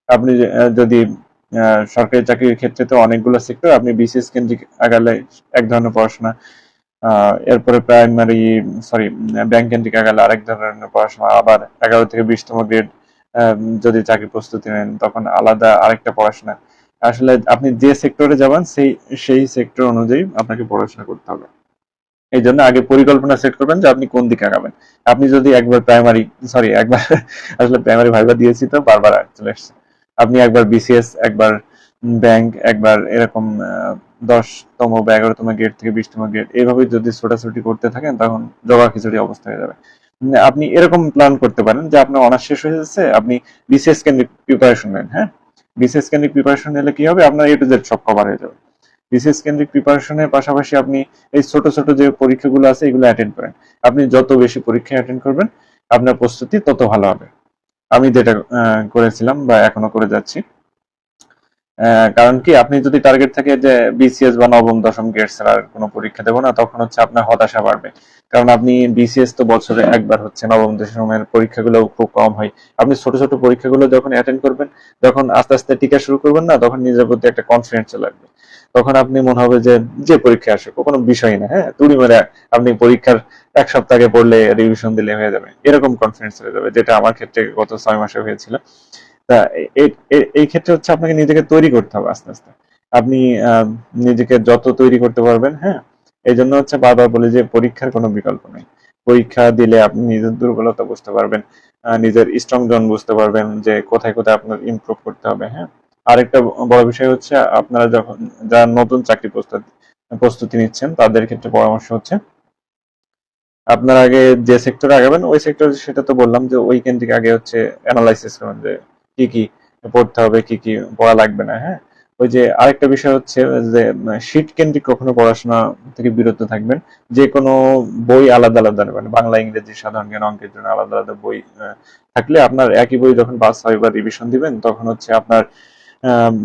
আপনি যদি সরকারি চাকরির ক্ষেত্রে তো অনেকগুলো সেক্টর, আপনি বিসিএস কেন্দ্রিক আগালে এক ধরনের পড়াশোনা, এরপরে প্রাইমারি সরি ব্যাংক কেন্দ্রিক আগালে আরেক ধরনের পড়াশোনা, আবার 11 থেকে 20তম গ্রেড যদি চাকরি প্রস্তুতি নেন তখন আলাদা আরেকটা পড়াশোনা। আসলে আপনি যে সেক্টরে যাবেন সেই সেক্টর অনুযায়ী আপনাকে পড়াশোনা করতে হবে। এই জন্য আগে পরিকল্পনা সেট করবেন যে আপনি কোন দিকে আগাবেন। আপনি যদি একবার প্রাইমারি সরি একবার আসলে প্রাইমারি ভাইবা দিয়েছি তো বারবার চলে আসছে। আপনি একবার বিসিএস, একবার ব্যাংক, একবার এরকম 10তম বা 11তম গ্রেড থেকে 20তম গ্রেড এইভাবে যদি ছোটাছুটি করতে থাকেন তখন জগা খিচুড়ি অবস্থা হয়ে যাবে। আপনি এরকম প্ল্যান করতে পারেন যে আপনার অনার্স শেষ হয়ে যাচ্ছে, আপনি বিসিএস কেন্দ্রিক প্রিপারেশন নেন। হ্যাঁ, বিসিএস কেন্দ্রিক প্রিপারেশন নিলে কি হবে, আপনার এ টু জেড সব কভার হয়ে যাবে। বিসিএস কেন্দ্রিক প্রিপারেশনের পাশাপাশি আপনি এই ছোট ছোট যে পরীক্ষাগুলো আছে এগুলো অ্যাটেন্ড করেন। আপনি যত বেশি পরীক্ষা অ্যাটেন্ড করবেন আপনার প্রস্তুতি তত ভালো হবে। আমি যেটা করেছিলাম বা এখনো করে যাচ্ছি। কারণ কি, আপনি যদি টার্গেট থাকে যে বিসিএস বা নবম দশম গ্রেড ছাড়া কোনো পরীক্ষা দেবো না, তখন হচ্ছে আপনার হতাশা বাড়বে। কারণ আপনি বিসিএস তো বছরে একবার হচ্ছে, নবম দশমের পরীক্ষাগুলো খুব কম হয়। আপনি ছোট ছোট পরীক্ষাগুলো যখন অ্যাটেন্ড করবেন, যখন আস্তে আস্তে টিকা শুরু করবেন না, তখন নিজের প্রতি একটা কনফিডেন্স চলে আসবে। তখন আপনি মনে হবে যে যে পরীক্ষা আসুক কোনো বিষয় না, হ্যাঁ তুড়ি মেরে আপনি পরীক্ষার 1 সপ্তাহ আগে পড়লে রিভিশন দিলে হয়ে যাবে, এরকম কনফিডেন্স হয়ে যাবে, যেটা আমার ক্ষেত্রে গত 6 মাসে হয়েছিল। তা এই ক্ষেত্রে হচ্ছে আপনাকে নিজেকে তৈরি করতে হবে আস্তে আস্তে। আপনি নিজেকে যত তৈরি করতে পারবেন, হ্যাঁ, এই জন্য হচ্ছে বারবার বলি যে পরীক্ষার কোনো বিকল্প নেই। পরীক্ষা দিলে আপনি নিজের দুর্বলতা বুঝতে পারবেন, নিজের স্ট্রং জোন বুঝতে পারবেন যে কোথায় কোথায় আপনার ইমপ্রুভ করতে হবে। হ্যাঁ, আরেকটা বড় বিষয় হচ্ছে আপনারা যখন যারা নতুন চাকরি প্রস্তুতি নিচ্ছেন তাদের ক্ষেত্রে পরামর্শ হচ্ছে আপনার আগে যে সেক্টরে আগাবেন ওই সেক্টর, সেটা তো বললাম যে ওই কেন্দ্রিক আগে হচ্ছে অ্যানালাইসিস করুন যে কি কি পড়তে হবে, কি কি পড়া লাগবে না। হ্যাঁ, ওই যে আরেকটা বিষয় হচ্ছে যে শীট কেন্দ্রিক কখনো পড়াশোনা থেকে বিরত থাকবেন। যে কোনো বই আলাদা আলাদা নেবেন, বাংলা ইংরেজি সাধারণ জ্ঞান অঙ্কের জন্য আলাদা আলাদা বই থাকলে আপনার একই বই যখন পাস হয় বা রিভিশন দিবেন তখন হচ্ছে আপনার আম,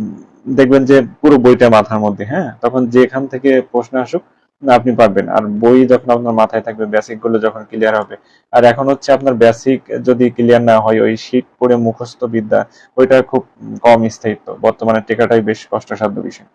দেখবেন যে পুরো বইটা মাথার মধ্যে। হ্যাঁ, তখন যেখান থেকে প্রশ্ন আসুক না আপনি পারবেন। আর বই যখন আপনার মাথায় থাকবে, বেসিক গুলো যখন ক্লিয়ার হবে। আর এখন হচ্ছে আপনার বেসিক যদি ক্লিয়ার না হয়, ওই শীট পড়ে মুখস্থ বিদ্যা ওইটা খুব কম স্থায়িত্ব, বর্তমানে টেকাটাই বেশ কষ্টসাধ্য বিষয়।